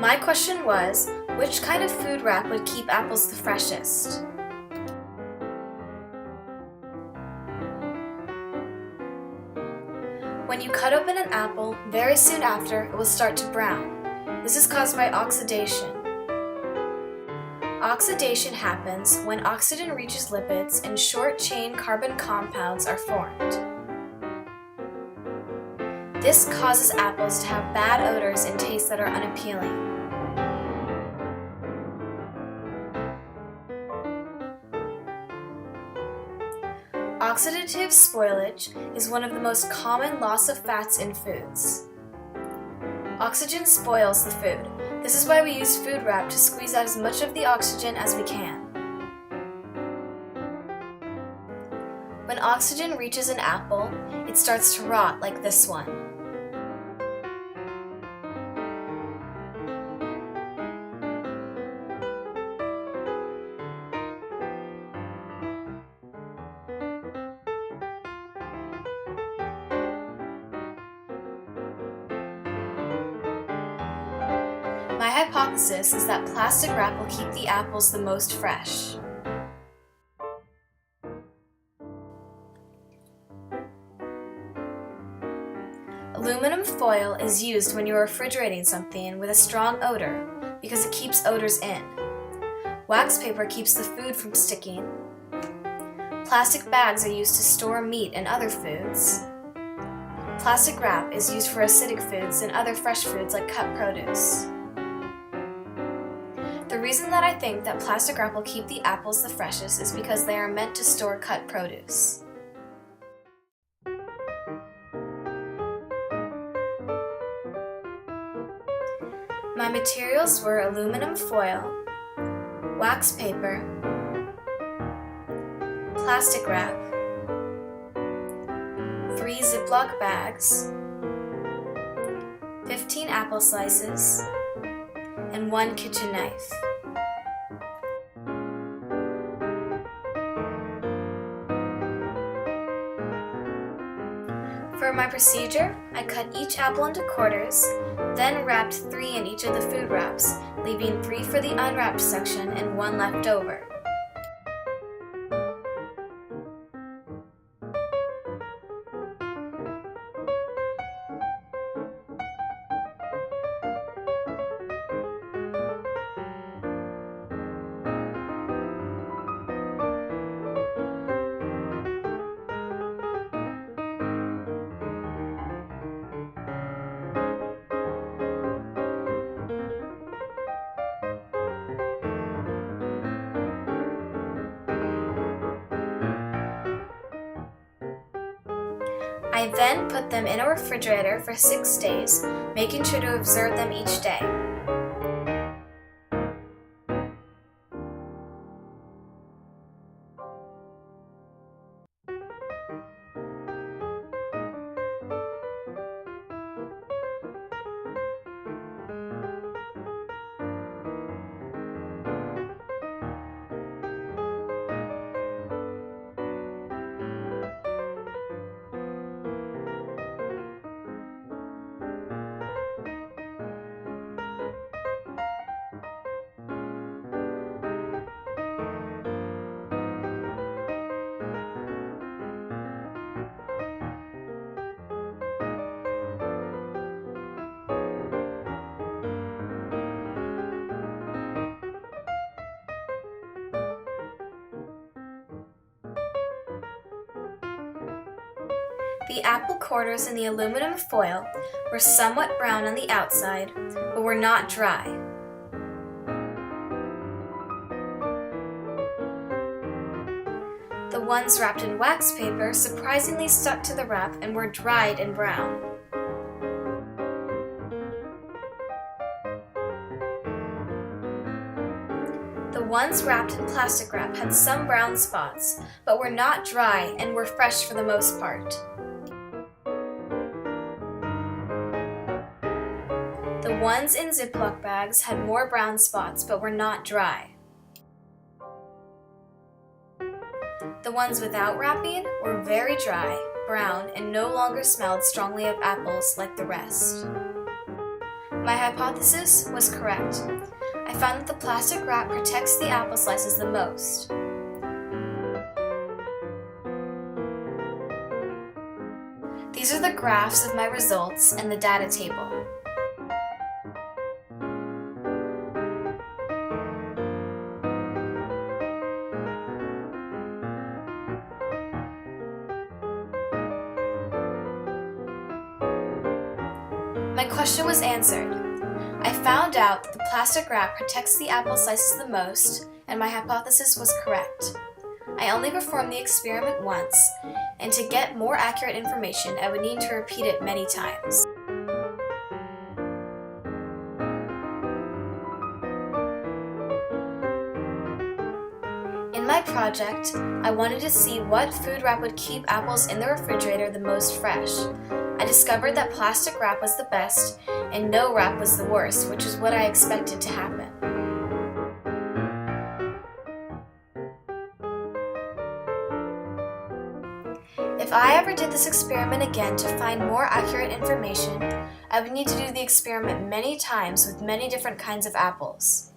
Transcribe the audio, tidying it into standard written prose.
My question was, which kind of food wrap would keep apples the freshest? When you cut open an apple, very soon after, it will start to brown. This is caused by oxidation. Oxidation happens when oxygen reaches lipids and short-chain carbon compounds are formed. This causes apples to have bad odors and tastes that are unappealing. Oxidative spoilage is one of the most common loss of fats in foods. Oxygen spoils the food. This is why we use food wrap to squeeze out as much of the oxygen as we can. When oxygen reaches an apple, it starts to rot like this one. My hypothesis is that plastic wrap will keep the apples the most fresh. Aluminum foil is used when you are refrigerating something with a strong odor because it keeps odors in. Wax paper keeps the food from sticking. Plastic bags are used to store meat and other foods. Plastic wrap is used for acidic foods and other fresh foods like cut produce. The reason that I think that plastic wrap will keep the apples the freshest is because they are meant to store cut produce. My materials were aluminum foil, wax paper, plastic wrap, 3 Ziploc bags, 15 apple slices, and 1 kitchen knife. For my procedure, I cut each apple into quarters, then wrapped 3 in each of the food wraps, leaving 3 for the unwrapped section and 1 left over. I then put them in a refrigerator for 6 days, making sure to observe them each day. The apple quarters in the aluminum foil were somewhat brown on the outside, but were not dry. The ones wrapped in wax paper surprisingly stuck to the wrap and were dried and brown. The ones wrapped in plastic wrap had some brown spots, but were not dry and were fresh for the most part. The ones in Ziploc bags had more brown spots but were not dry. The ones without wrapping were very dry, brown, and no longer smelled strongly of apples like the rest. My hypothesis was correct. I found that the plastic wrap protects the apple slices the most. These are the graphs of my results and the data table. My question was answered. I found out that the plastic wrap protects the apple slices the most, and my hypothesis was correct. I only performed the experiment once, and to get more accurate information, I would need to repeat it many times. In my project, I wanted to see what food wrap would keep apples in the refrigerator the most fresh. I discovered that plastic wrap was the best and no wrap was the worst, which is what I expected to happen. If I ever did this experiment again to find more accurate information, I would need to do the experiment many times with many different kinds of apples.